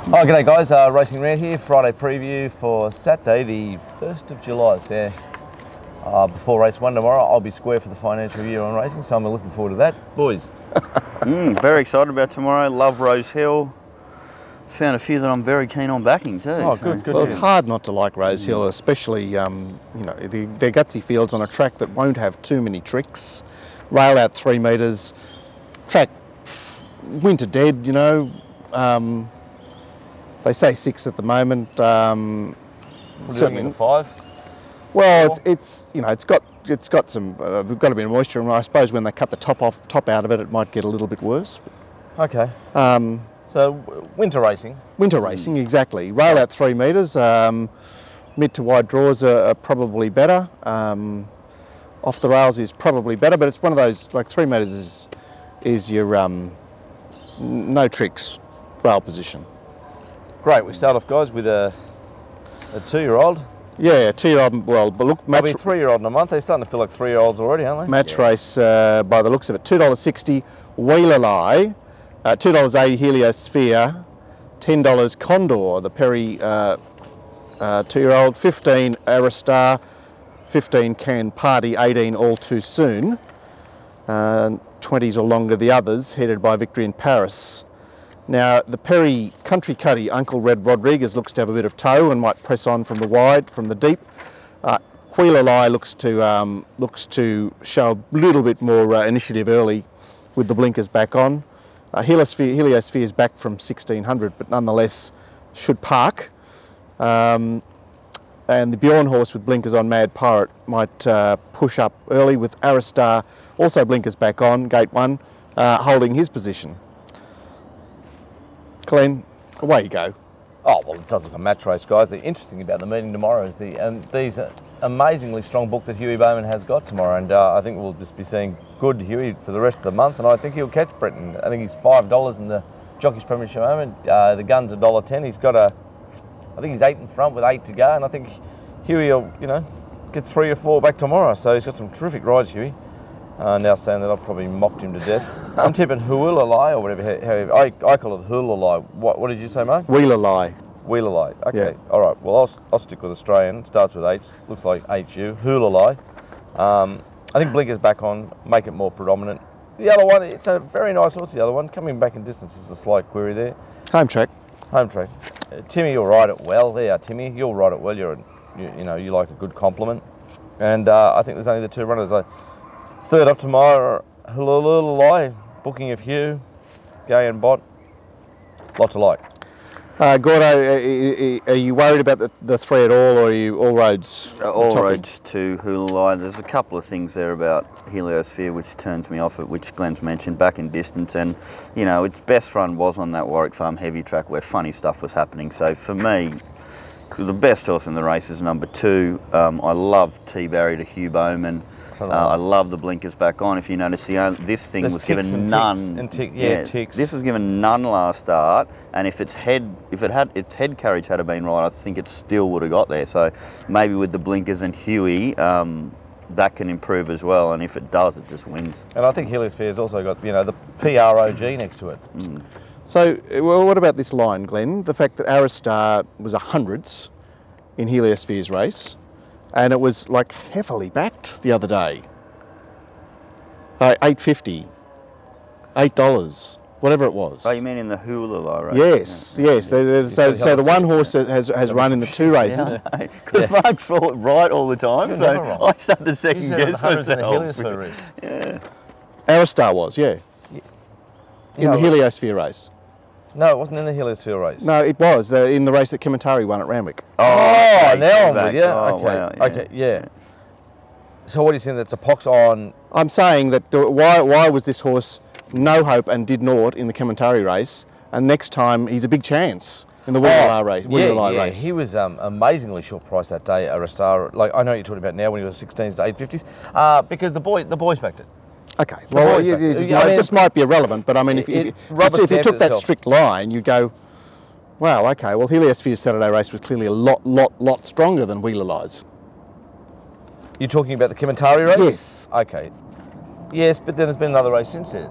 Oh, g'day guys, RacingRant here, Friday preview for Saturday the 1st of July. So, before race 1 tomorrow, I'll be square for the financial year on racing, so I'm looking forward to that. Boys. Very excited about tomorrow, love RHIL. Found a few that I'm very keen on backing too. Oh, good. Well, it's hard not to like RHIL, especially, you know, they're gutsy fields on a track that won't have too many tricks. Rail out 3 metres, track winter dead, you know. They say 6 at the moment. Certainly 5. Well, it's you know it's got some we've got a bit of moisture, and I suppose when they cut the top out of it, it might get a little bit worse. Okay. So winter racing. Winter racing, exactly. Rail out 3 metres. Mid to wide draws are probably better. Off the rails is probably better, but it's one of those, like 3 metres is your no tricks rail position. Great. We start off, guys, with a 2-year-old. Yeah, 2-year-old. Well, but look, Maybe a 3-year-old in a month. They're starting to feel like 3-year-olds already, aren't they? Match race, by the looks of it, $2.60 Wheeler, $2.80 Heliosphere, $10 Condor, the Perry 2-year-old, 15 Aristar, 15 Can Party, 18 All Too Soon, 20s or longer the others, headed by Victory in Paris. Now, the Perry Country Cuddy, Uncle Red Rodriguez, looks to have a bit of toe and might press on from the wide, from the deep. Wheeler looks to show a little bit more initiative early with the blinkers back on. Heliosphere is back from 1600, but nonetheless should park. And the Bjorn horse with blinkers on, Mad Pirate, might push up early with Aristar, also blinkers back on, gate 1, holding his position. Glenn, away you go. Oh, well, it does look a match race, guys. The interesting thing about the meeting tomorrow is these amazingly strong book that Huey Bowman has got tomorrow, and I think we'll just be seeing good Huey for the rest of the month, and I think he'll catch Breton. I think he's $5 in the Jockey's Premiership moment. The gun's $1.10. He's got I think he's 8 in front with 8 to go, and I think Huey will, you know, get 3 or 4 back tomorrow. So he's got some terrific rides, Huey. Now saying that I've probably mocked him to death. I'm tipping Huilalai or whatever. I call it Huilalai. What did you say, mate? Wheeler. Okay, yeah. All right. Well, I'll stick with Australian. It starts with H. Looks like HU. Huilalai. I think blinker's back on. Make it more predominant. The other one, it's a very nice horse. The other one coming back in distance is a slight query there. Home track. Timmy, you'll ride it well. There you are, Timmy. You'll ride it well. You know, you like a good compliment. And I think there's only the 2 runners. Third up tomorrow, Huilalai, booking of Hugh, Gay and Bot. Lots of like. Gordo, are you worried about the 3 at all, or are you all roads? All roads to Huilalai. There's a couple of things there about Heliosphere which turns me off it, which Glenn's mentioned, back in distance, and you know, its best run was on that Warwick Farm heavy track where funny stuff was happening. So for me, the best horse in the race is number 2. I love T-Barry to Hugh Bowman. I love the blinkers back on. If you notice, this thing was given none. Ticks. This was given none last start, and if its head carriage had been right, I think it still would have got there. So maybe with the blinkers and Huey, that can improve as well. And if it does, it just wins. And I think Heliossphere's also got, you know, the PROG next to it. So, well, what about this line, Glenn? The fact that Aristar was 100s in Heliosphere's race, and it was like heavily backed the other day. $8.50, $8, whatever it was. Oh, you mean in the Huilalai race? Yes, yeah. Yes. So the one horse has run in the 2 races. Because Mark's right all the time, so I started to second guess myself. Yeah. Aristar was, yeah. In the Heliosphere race. No, it wasn't in the Heliosphere race. No, it was in the race that Kimatari won at Randwick. Oh, okay, now I'm with you. Oh, okay, wow, yeah. Okay, yeah. So what are you saying? That's a pox on? I'm saying that why was this horse no hope and did naught in the Kimatari race, and next time he's a big chance in the Wheeler race. Yeah, he was amazingly short price that day. Aristar, like I know what you're talking about now when he was 16s to 850s, because the boys backed it. Okay, well, it just might be irrelevant, but I mean, if you took that strict line, you'd go, wow, okay, well, Heliosphere's Saturday race was clearly a lot stronger than Wheeler. You're talking about the Kimatari race? Yes. Okay. Yes, but then there's been another race since then.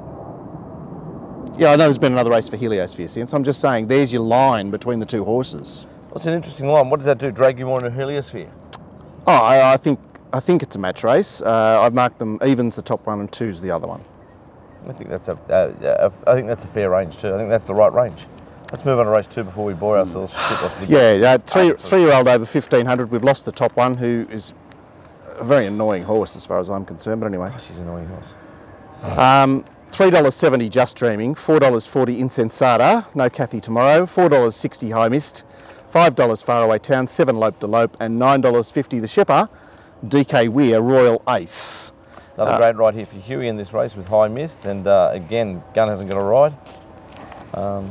Yeah, I know there's been another race for Heliosphere since. I'm just saying, there's your line between the two horses. What's an interesting line? What does that do? Drag you more into Heliosphere? Oh, I think it's a match race. I've marked them evens the top one and twos the other one. I think that's a fair range too. I think that's the right range. Let's move on to race 2 before we bore ourselves. Yeah, three-year-old over 1500. We've lost the top one, who is a very annoying horse as far as I'm concerned. But anyway, she's an annoying horse. $3.70 Just Dreaming, $4.40 Insensata, no Kathy tomorrow, $4.60 High Mist, $5 Faraway Town, $7 Lope de Lope, and $9.50 The Shipper, DK Weir Royal Ace. Another great ride here for Huey in this race with High Mist, and again, Gunn hasn't got a ride. I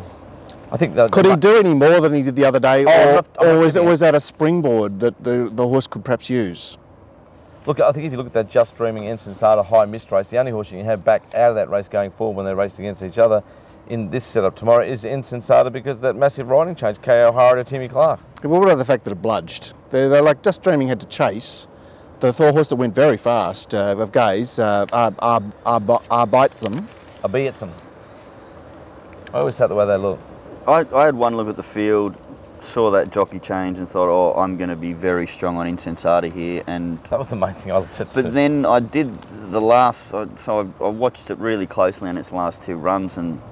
think could he do any more than he did the other day, or was that a springboard that the horse could perhaps use? Look, I think if you look at that Just Dreaming Insensata High Mist race, the only horse you can have back out of that race going forward when they're raced against each other in this setup tomorrow is Insensata, because of that massive riding change, K. O'Hara to Timmy Clark. Well, what about the fact that it bludged? They're like Just Dreaming had to chase. The horse that went very fast of Gaze, bites them. Beats them. I always say the way they look. I had one look at the field, saw that jockey change and thought, oh, I'm going to be very strong on Insensata here. And that was the main thing I looked at. But then I did the last, so I watched it really closely on its last 2 runs, and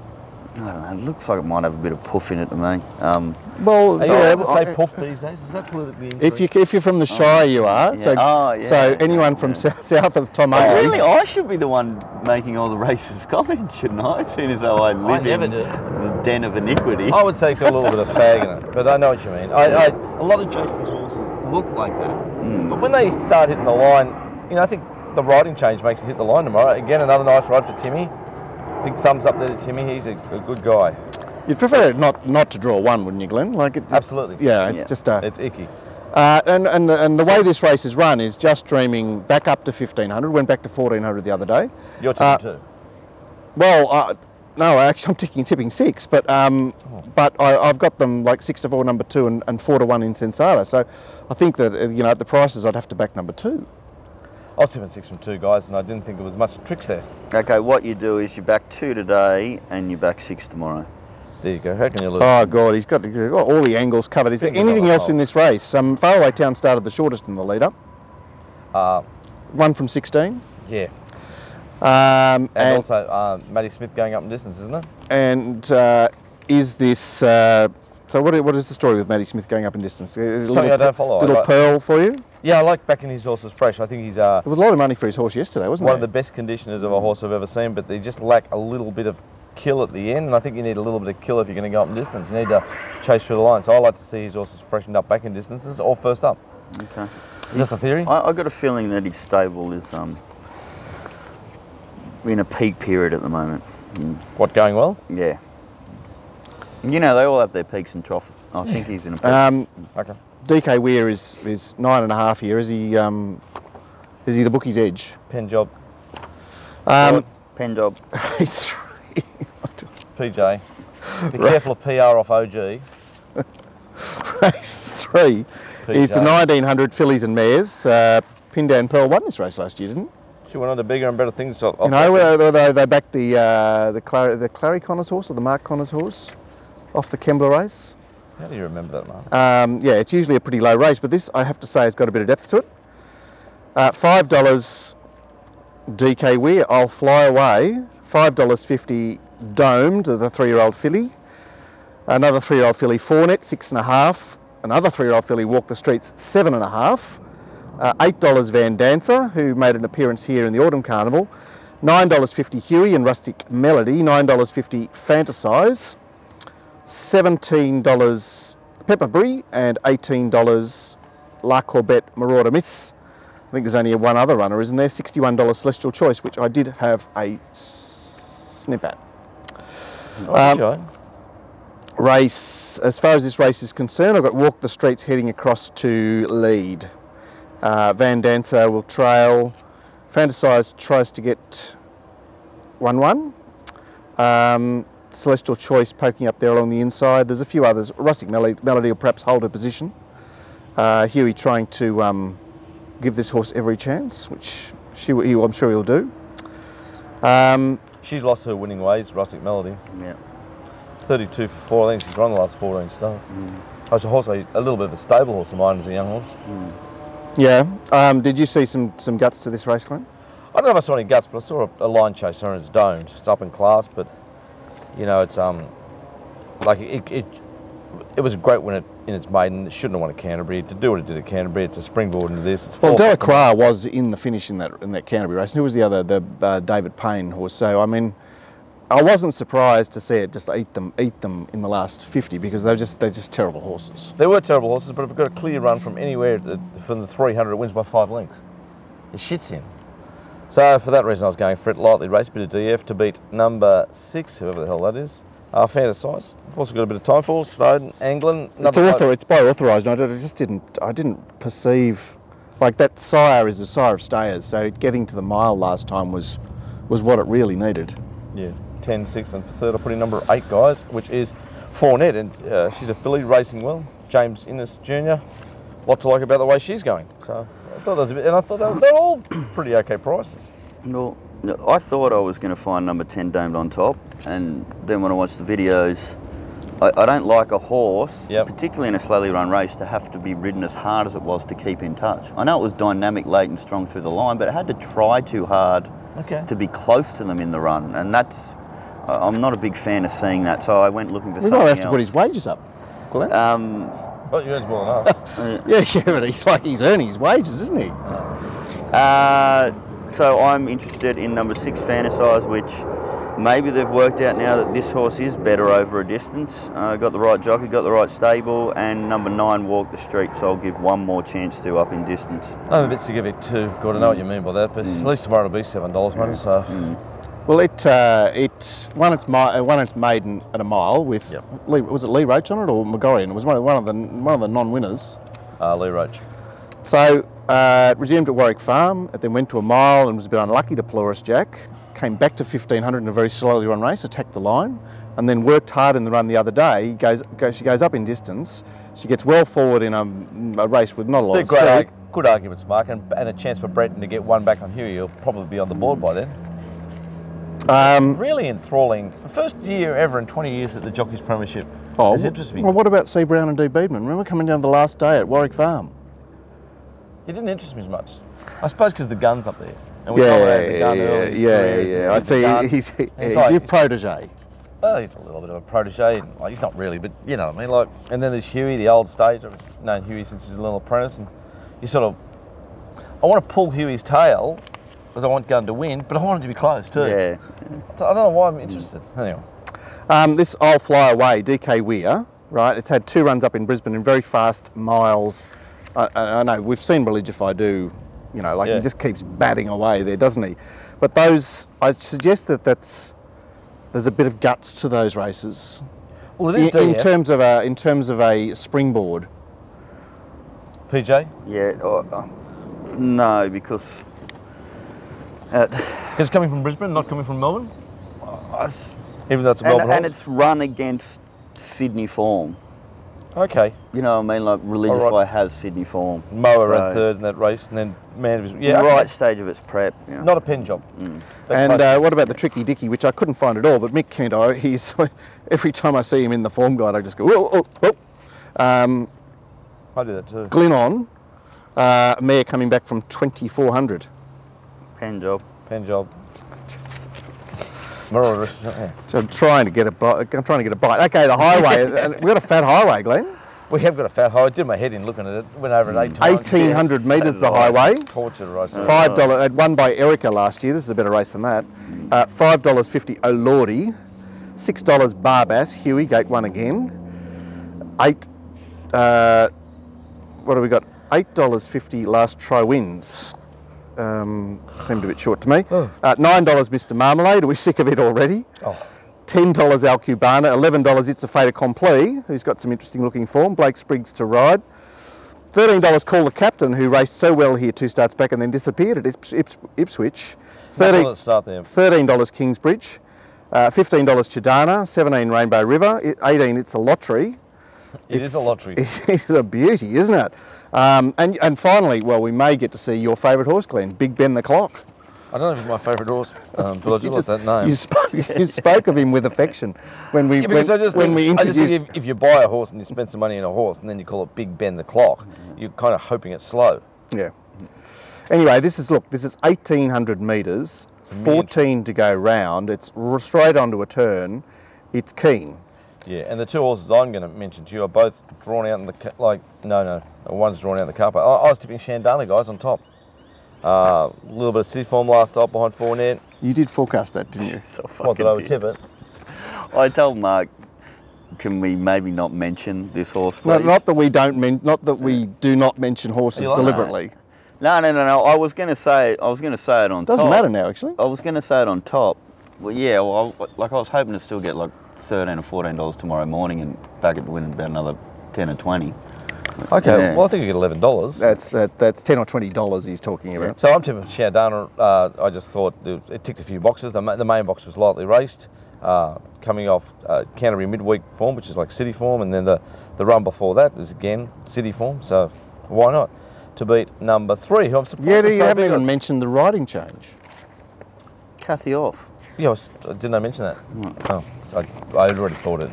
I don't know, it looks like it might have a bit of puff in it to me. Well, are you able to say puff these days? Is that politically incorrect? If you're from the Shire, you are. Yeah. So anyone from south of Tom O's. Really, I should be the one making all the racist comments, shouldn't I? Seeing as though I live in the den of iniquity. I would say got a little bit of fag in it, but I know what you mean. A lot of Jason's horses look like that, but when they start hitting the line, I think the riding change makes it hit the line tomorrow. Again, another nice ride for Timmy. Big thumbs up there to Timmy. He's a good guy. You'd prefer not to draw one, wouldn't you, Glenn? Absolutely. Yeah, it's just it's icky. And the way this race is run is Just Dreaming back up to 1500. Went back to 1400 the other day. You're tipping 2. Well, no, actually I'm tipping 6, but I've got them like 6 to 4 number 2 and 4 to 1 Insensata. So I think that at the prices I'd have to back number 2. I was tipping 6 from 2 guys, and I didn't think there was much tricks there. Okay, what you do is you back 2 today and you back 6 tomorrow. There you go. How can you lose? Oh God, he's got all the angles covered. Is there anything else in this race? Faraway Town started the shortest in the lead-up. 1 from 16. Yeah. And also Matty Smith going up in distance, isn't it? And is this... so what is the story with Matty Smith going up in distance? Something I don't follow. Little pearl for you? Yeah, I like backing his horses fresh. I think he's... There was a lot of money for his horse yesterday, wasn't there? One of the best conditioners of a horse I've ever seen, but they just lack a little bit of kill at the end, and I think you need a little bit of kill if you're going to go up in distance. You need to chase through the line. So I like to see his horses freshened up back in distances or first up. Okay. Just a theory? I got a feeling that his stable is in a peak period at the moment. What, going well? Yeah. They all have their peaks and troughs. I think he's in a peak. Okay. DK Weir is 9.5 here. Is he the bookie's edge? Pen job. Pen job. Race 3. PJ. Be careful of PR off OG. Race 3 is the 1900 fillies and mares. Pindan Pearl won this race last year, didn't She went on to bigger and better things. they backed the Clary Connors horse or the Mark Connors horse off the Kembla race. How do you remember that, Mark? Yeah, it's usually a pretty low race, but this, I have to say, has got a bit of depth to it. $5 DK Weir, I'll Fly Away. $5.50 Domed, the 3-year-old filly. Another 3-year-old filly, Fornet, 6.5. Another 3-year-old filly, Walk the Streets, 7.5. $8 Van Dancer, who made an appearance here in the Autumn Carnival. $9.50 Huey and Rustic Melody. $9.50 Fantasize. $17 Pepper Brie and $18 La Corbette Marauder Miss. I think there's only one other runner, isn't there? $61 Celestial Choice, which I did have a snip at. Race, as far as this race is concerned, I've got Walk the Streets heading across to lead. Van Dancer will trail. Fantasize tries to get 1-1. Celestial Choice poking up there along the inside. There's a few others. Rustic Melody will perhaps hold her position. Huey trying to give this horse every chance, which I'm sure he'll do. She's lost her winning ways, Rustic Melody. Yeah. 32 for 4, I think she's run the last 14 starts. I was a horse, a little bit of a stable horse of mine as a young horse. Yeah. Did you see some guts to this race, Glenn? I don't know if I saw any guts, but I saw a line chase her and it's domed. It's up in class, but you know, it's like it was a great win in its maiden. It shouldn't have won at Canterbury. To do what it did at Canterbury, it's a springboard into this. It's well, Delacroix was in the finish in that Canterbury race. And who was the other? The David Payne horse. So I mean, I wasn't surprised to see it just eat them in the last 50 because they're just terrible horses. They were terrible horses, but if it got a clear run from anywhere from the 300, it wins by 5 lengths. It shits in. So for that reason, I was going for it. Lightly raced, bit of DF to beat number 6, whoever the hell that is. Fantasise. Also got a bit of time for Snowden, Anglin. It's by authorised. I didn't perceive, like that sire is a sire of stayers. So getting to the mile last time was what it really needed. Yeah, 10, 6, and for third, I put in number 8, guys, which is Fournette, and she's a filly racing well. James Innes Jr. Lot to like about the way she's going. So I thought that was a bit, and I thought they're all pretty okay prices. No, I thought I was going to find number 10 domed on top, and then when I watched the videos, I don't like a horse, particularly in a slowly run race, to have to be ridden as hard as it was to keep in touch. I know it was dynamic, late and strong through the line, but it had to try too hard to be close to them in the run, and that's, I'm not a big fan of seeing that, so I went looking for something else. We might have to put his wages up, Glenn. Well, he earns more than us. yeah, but he's earning his wages, isn't he? So I'm interested in number 6, Fantasise, which maybe they've worked out now that this horse is better over a distance. Got the right jockey, got the right stable, and number 9, Walk the Street, so I'll give one more chance to up in distance. I'm a bit sick of it too, Gordon. I know what you mean by that, but at least tomorrow it'll be $7, man, so... Well, it won its maiden at a mile with was it Lee Roach on it or McGorrian? It was one of the non-winners. Lee Roach. So it resumed at Warwick Farm. It then went to a mile and was a bit unlucky to Ploris Jack. Came back to 1500 in a very slowly run race, attacked the line, and then worked hard in the run the other day. She goes up in distance. She gets well forward in a race with not a lot of speed. Good arguments, Mark, and a chance for Breton to get one back on Huey. He'll probably be on the board by then. Really enthralling. The first year ever in 20 years at the Jockeys Premiership. It's interesting. Well, what about C. Brown and D. Beedman? Remember coming down the last day at Warwick Farm? He didn't interest me as much. I suppose because the gun's up there. And we dominated the gun early in his career. I see. He's your protege. Well, he's a little bit of a protege. He's not really, but you know what I mean. Like, and then there's Huey, the old stage. I've known Huey since he's a little apprentice, and you sort of, I want to pull Huey's tail because I want Gun to win, but I want him to be close too. Yeah. So I don't know why I'm interested. Anyway. This I'll Fly Away, DK Weir, right? It's had 2 runs up in Brisbane in very fast miles. I know, we've seen Religify do, you know, like he just keeps batting away there, doesn't he? But those, I suggest that there's a bit of guts to those races. Well, it is in terms of a springboard. PJ? Yeah, no, because... Because coming from Brisbane, not coming from Melbourne? Even though it's a Melbourne horse? And it's run against Sydney form. Okay. You know what I mean? Like Religify has Sydney form. Moa ran third in that race, and then Man was right stage of its prep. You know. Not a pen job. And what about the Tricky Dicky, which I couldn't find at all, but Mick Kendo, he's every time I see him in the form guide, I just go, whoa, whoa. I do that too. Glennon, mare coming back from 2400. Pen job. Pen job. So I'm trying to get a bite. Okay, the highway. We've got a fat highway, Glenn. We have got a fat highway. I did my head in looking at it. Went over it 8 times. 1,800 metres the highway. Tortured race. $5. It won by Erica last year. This is a better race than that. $5.50 O'Lordy. $6 Barbass. Huey, gate 1 again. What have we got? $8.50 Last Try Wins. Seemed a bit short to me. $9 Mr. Marmalade. Are we sick of it already? $10 Al Cubana. $11 It's a Fait Accompli, who's got some interesting looking form. Blake Spriggs to ride. $13 Call the Captain, who raced so well here 2 starts back and then disappeared at Ipswich. $13 Kingsbridge. $15 Chidana. $17 Rainbow River. $18 It's a Lottery. It is a lottery. It's a beauty, isn't it? And finally, well, we may get to see your favourite horse, Glenn, Big Ben the Clock. I don't know if he's my favourite horse, but I just lost that name. You spoke of him with affection when we Yeah, when we I just introduced. think if you buy a horse and you spend some money on a horse and then you call it Big Ben the Clock, you're kind of hoping it's slow. Yeah. Anyway, this is 1,800 metres, 14 to go round. It's straight onto a turn. It's keen. Yeah, and the two horses I'm going to mention to you are both drawn out in the one's drawn out in the car park. I was tipping Shandana, guys, on top. A little bit of city form last stop behind 4net. You did forecast that, didn't you? So What did I would tip it? I told Mark, can we maybe not mention this horse, please? No, not that we do not mention horses like deliberately. No. I was going to say it on top. Doesn't matter now, actually. I was going to say it on top. Well, yeah. Well, I was hoping to still get like $13 or $14 tomorrow morning and back it to win about another 10 or 20. Okay, Yeah. well I think you get $11. That's $10 or $20 he's talking about. So I'm tipping Shandana. I just thought it ticked a few boxes. The main box was lightly raced, coming off Canterbury midweek form, which is like city form, and then the run before that is again city form. So why not? To beat number 3, who I'm surprised. Yeah, is you so haven't big even odds. mentioned the riding change. Kathy off. Yeah, didn't I mention that? Oh, so I had already thought it.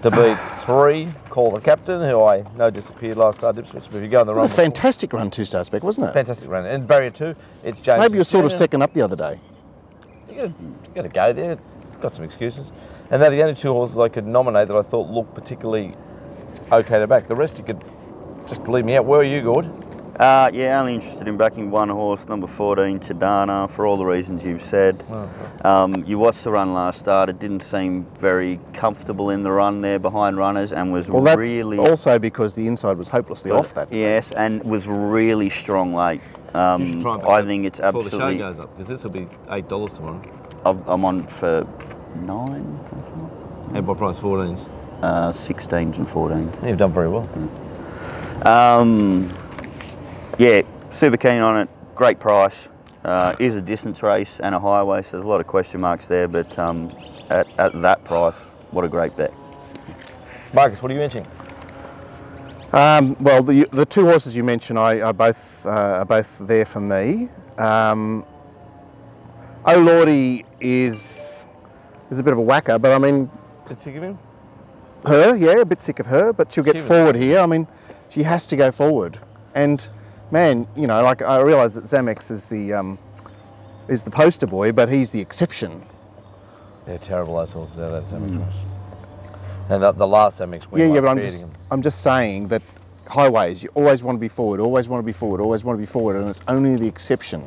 To beat 3, Call the Captain, who I know disappeared last start Ipswich, but if you go on the It run, was a fantastic run, 2-star spec, wasn't it? fantastic run. And barrier 2, it's James. Maybe you were sort of Fitzgerald. second up the other day. You got to go there. Got some excuses, and they're the only 2 horses I could nominate that I thought looked particularly okay to back. The rest you could just leave me out. Where are you, Gord? Yeah, only interested in backing one horse, number 14, Chidana, for all the reasons you've said. You watched the run last start. It didn't seem very comfortable in the run there behind runners, and was Well, that's really also because the inside was hopelessly off that. Yes, and was really strong late. You should try and back I that think it's before the show absolutely. goes up, because this will be $8 tomorrow. I'm on for 9, And by price 14s. 16s and 14s. You've done very well. Yeah, super keen on it. Great price. Is a distance race and a highway, so there's a lot of question marks there. But at that price, what a great bet. Marcus, what are you mentioning? Well, the 2 horses you mentioned are both there for me. Oh Lordy is a bit of a whacker, but I mean, Bit sick of him? a bit sick of her, but she'll get She was- forward here. I mean, she has to go forward. And man, you know, like I realise that Zamex is the poster boy, but he's the exception. They're terrible, those horses, that Zamex race. And the last Zamex win, Yeah, but feeding I'm just saying that highways, you always want to be forward, always want to be forward, always want to be forward, and it's only the exception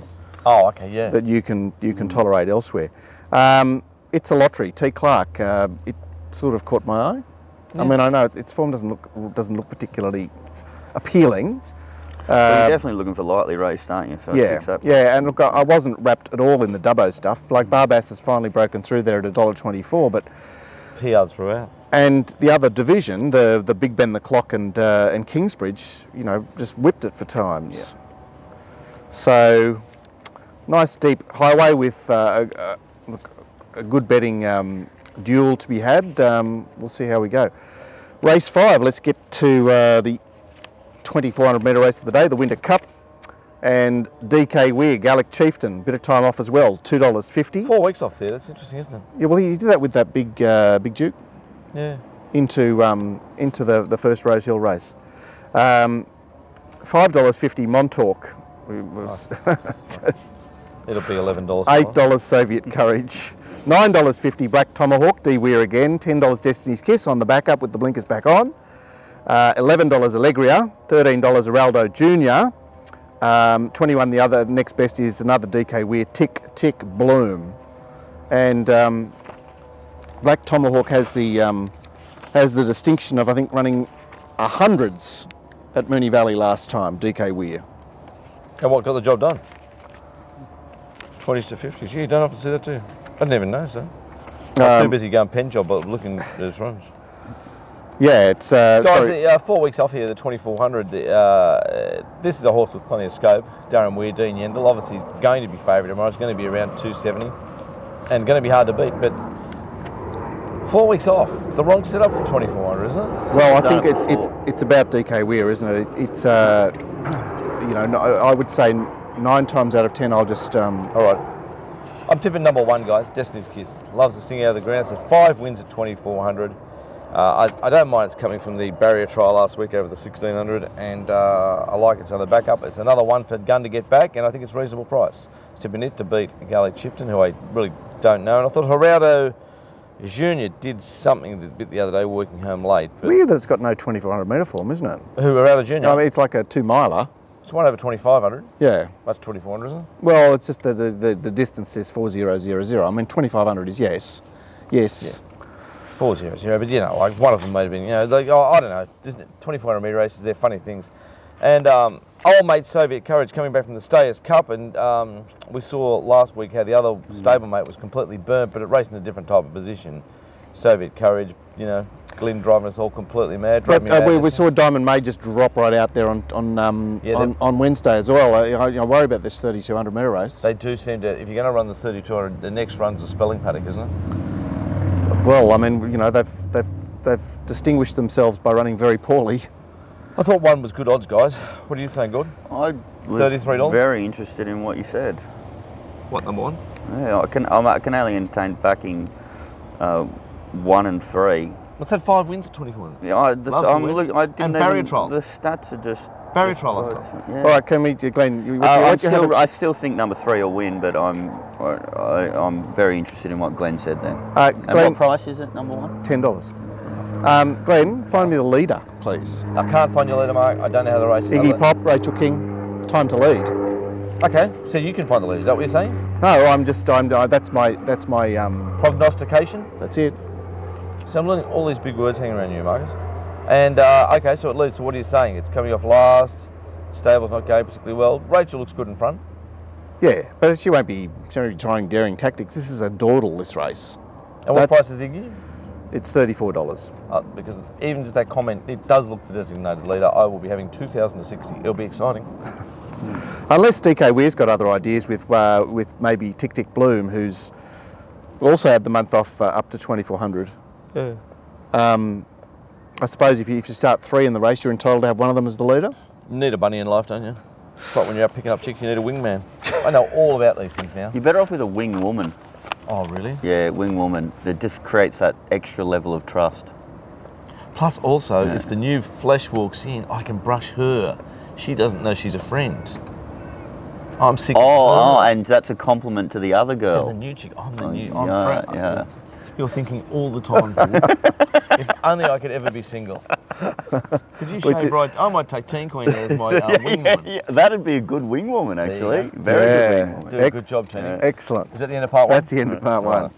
Oh, okay, yeah. that you can tolerate elsewhere. It's a lottery. T. Clark. It sort of caught my eye. I mean, I know its form doesn't look particularly appealing. Well, you're definitely looking for lightly raced, aren't you? So it picks up. Yeah, and look, I wasn't wrapped at all in the Dubbo stuff. Like Barbass has finally broken through there at $1.24, but PR throughout. and the other division, the Big Ben the Clock and Kingsbridge, you know, just whipped it for times. So nice deep highway with a good betting duel to be had. We'll see how we go. Race 5. Let's get to the 2,400 metre race of the day, the Winter Cup, and DK Weir, Gallic Chieftain, bit of time off as well, $2.50. 4 weeks off there, that's interesting, isn't it? Yeah, well, he did that with that big Duke Yeah. into the first Rose Hill race. $5.50 Montauk. Was It'll be $11. $8 Soviet Courage. $9.50 Black Tomahawk, D Weir again. $10 Destiny's Kiss on the backup with the blinkers back on. $11 Allegria. $13 Araldo Jr. 21 the other. Next best is another DK Weir, Tick Tick Bloom. And Black Tomahawk has the distinction of, I think, running hundreds at Moonee Valley last time, DK Weir. And what got the job done? 20s to 50s. Yeah, you don't often see that too. I didn't even know so. I was too busy going pen job, but looking at his runs. Yeah, it's... Guys, sorry. 4 weeks off here, the 2400. This is a horse with plenty of scope. Darren Weir, Dean Yendall. Obviously, he's going to be favourite tomorrow. It's going to be around 270 and going to be hard to beat. But 4 weeks off. It's the wrong setup for 2400, isn't it? Well, I think it's about DK Weir, isn't it? It's you know, I would say 9 times out of 10, I'll just... All right. I'm tipping number 1, guys. Destiny's Kiss. Loves to sting out of the ground. So 5 wins at 2,400. I don't mind it's coming from the barrier trial last week over the 1,600, and I like it's on the backup. It's another one for Gun to get back, and I think it's a reasonable price. It's tipping it to beat Gally Chifton, who I really don't know. And I thought Gerardo Junior did something a bit the other day, working home late. It's weird that it's got no 2,400 metre form, isn't it? Who, Gerardo Junior? I mean, it's like a 2-miler. It's one over 2,500. Yeah. That's 2,400, isn't it? Well, it's just the distance says 4,000. I mean, 2,500 is yes. Yes. Yeah. 4,000, but you know, like one of them may have been, you know, like, oh, I don't know, 2,400 metre races, they're funny things. And old mate Soviet Courage coming back from the Stayers Cup, and we saw last week how the other stablemate was completely burnt, but it raced in a different type of position. Soviet Courage, you know, Glenn driving us all completely mad. But, we saw Diamond May just drop right out there on Wednesday as well. I worry about this 3,200 metre race. They do seem to, if you're going to run the 3,200, the next run's a spelling paddock, isn't it? Well, I mean, you know, they've distinguished themselves by running very poorly. I thought one was good odds, guys. What are you saying, Gordon? I was $33? very interested in what you said. What, number one? Yeah, I can only entertain backing 1 and 3. What's that, 5 wins at 24? Yeah, I didn't and barrier trial. The stats are just barrier trial and stuff. Yeah. All right, can we, Glenn? I still think number 3 will win, but I'm very interested in what Glenn said then. And Glenn, what price is it, number 1? $10. Glenn, find me the leader, please. I can't find your leader, Mark. I don't know how the race is. Iggy Pop, Rachel King, time to lead. Okay, so you can find the leader. Is that what you're saying? No, that's my Prognostication? That's it. So I'm learning all these big words hanging around you, Marcus. And okay, so it leads. So what are you saying? It's coming off last. Stable's not going particularly well. Rachel looks good in front. Yeah, but she won't be trying daring tactics. This is a dawdle, this race. And what price is Iggy? It's $34. Because even just that comment, it does look the designated leader. I will be having 2,060. It'll be exciting. Unless DK Weir's got other ideas with maybe Tick Tick Bloom, who's also had the month off up to 2,400. Yeah. I suppose if you start 3 in the race, you're entitled to have one of them as the leader. You need a bunny in life, don't you? It's like when you're out picking up chicks, you need a wingman. I know all about these things now. You're better off with a wing woman. Oh, really? Yeah, wing woman. That just creates that extra level of trust. Plus also, if the new flesh walks in, I can brush her. She doesn't know she's a friend. I'm sick of her. And that's a compliment to the other girl. The new chick. I'm the new. Yeah. You're thinking all the time, if only I could ever be single. Could you shave right? I might take Teen Queen as my wing woman. Yeah, that'd be a good wing woman, actually. Very good wing woman. Do a good job, Teen. Excellent. Is that the end of part 1? That's the end of part 1.